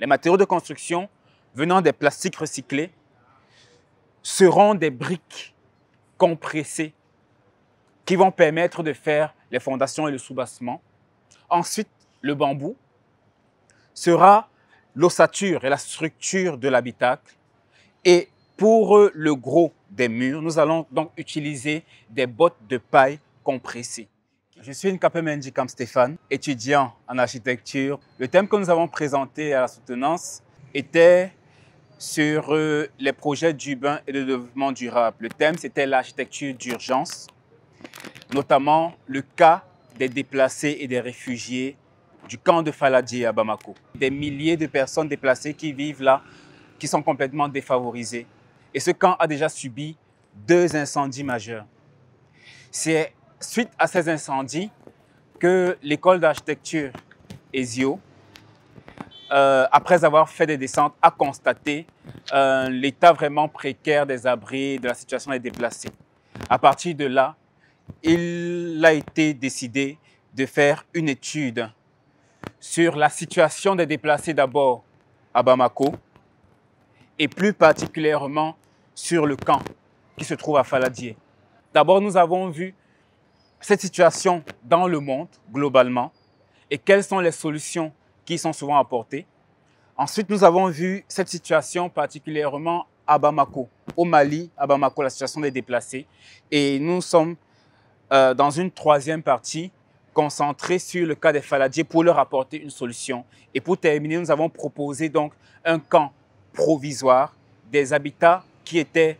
Les matériaux de construction venant des plastiques recyclés seront des briques compressées qui vont permettre de faire les fondations et le soubassement. Ensuite, le bambou sera l'ossature et la structure de l'habitacle. Et pour le gros des murs, nous allons donc utiliser des bottes de paille compressées. Je suis Nkapé Menjikam Stéphane, étudiant en architecture. Le thème que nous avons présenté à la soutenance était sur les projets d'urbain et de développement durable. Le thème, c'était l'architecture d'urgence, notamment le cas des déplacés et des réfugiés du camp de Faladié à Bamako. Des milliers de personnes déplacées qui vivent là, qui sont complètement défavorisées. Et ce camp a déjà subi 2 incendies majeurs. C'est suite à ces incendies que l'école d'architecture ESIO, après avoir fait des descentes, a constaté l'état vraiment précaire des abris, de la situation des déplacés. À partir de là, il a été décidé de faire une étude sur la situation des déplacés d'abord à Bamako et plus particulièrement sur le camp qui se trouve à Faladié. D'abord, nous avons vu cette situation dans le monde globalement et quelles sont les solutions qui sont souvent apportées. Ensuite, nous avons vu cette situation particulièrement à Bamako, au Mali, à Bamako, la situation des déplacés. Et nous sommes dans une troisième partie concentrée sur le cas des Faladiés pour leur apporter une solution. Et pour terminer, nous avons proposé donc un camp provisoire, des habitats qui étaient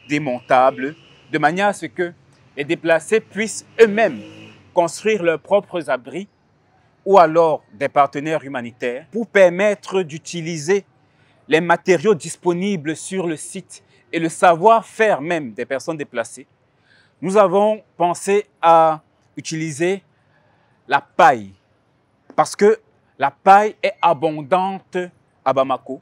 démontables, de manière à ce que les déplacés puissent eux-mêmes construire leurs propres abris ou alors des partenaires humanitaires pour permettre d'utiliser les matériaux disponibles sur le site et le savoir-faire même des personnes déplacées. Nous avons pensé à utiliser la paille parce que la paille est abondante à Bamako,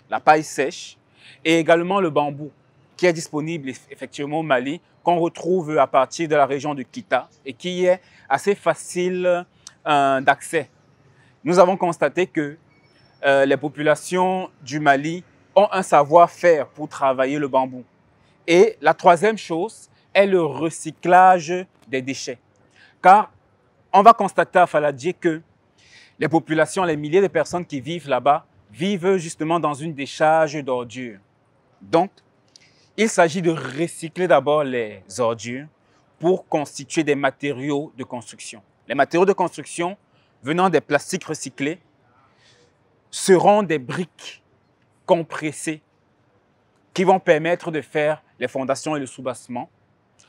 la paille sèche et également le bambou qui est disponible effectivement au Mali, qu'on retrouve à partir de la région de Kita et qui est assez facile d'accès. Nous avons constaté que les populations du Mali ont un savoir-faire pour travailler le bambou. Et la troisième chose est le recyclage des déchets. Car on va constater à Faladié que les populations, les milliers de personnes qui vivent là-bas, vivent justement dans une décharge d'ordures. Donc, il s'agit de recycler d'abord les ordures pour constituer des matériaux de construction. Les matériaux de construction venant des plastiques recyclés seront des briques compressées qui vont permettre de faire les fondations et le soubassement.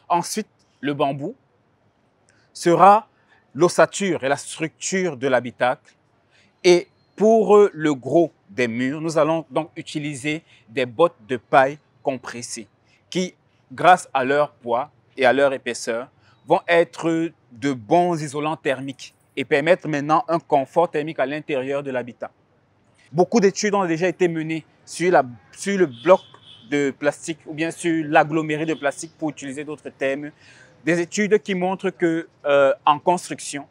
Ensuite, le bambou sera l'ossature et la structure de l'habitacle. Et pour le gros des murs, nous allons donc utiliser des bottes de paille compressées qui, grâce à leur poids et à leur épaisseur, vont être de bons isolants thermiques et permettre maintenant un confort thermique à l'intérieur de l'habitat. Beaucoup d'études ont déjà été menées sur le bloc de plastique ou bien sur l'aggloméré de plastique pour utiliser d'autres termes. Des études qui montrent qu'en construction,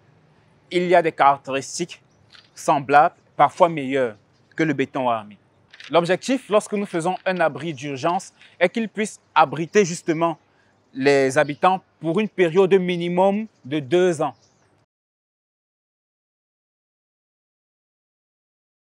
il y a des caractéristiques semblables, parfois meilleures que le béton armé. L'objectif, lorsque nous faisons un abri d'urgence, est qu'il puisse abriter justement les habitants pour une période minimum de 2 ans.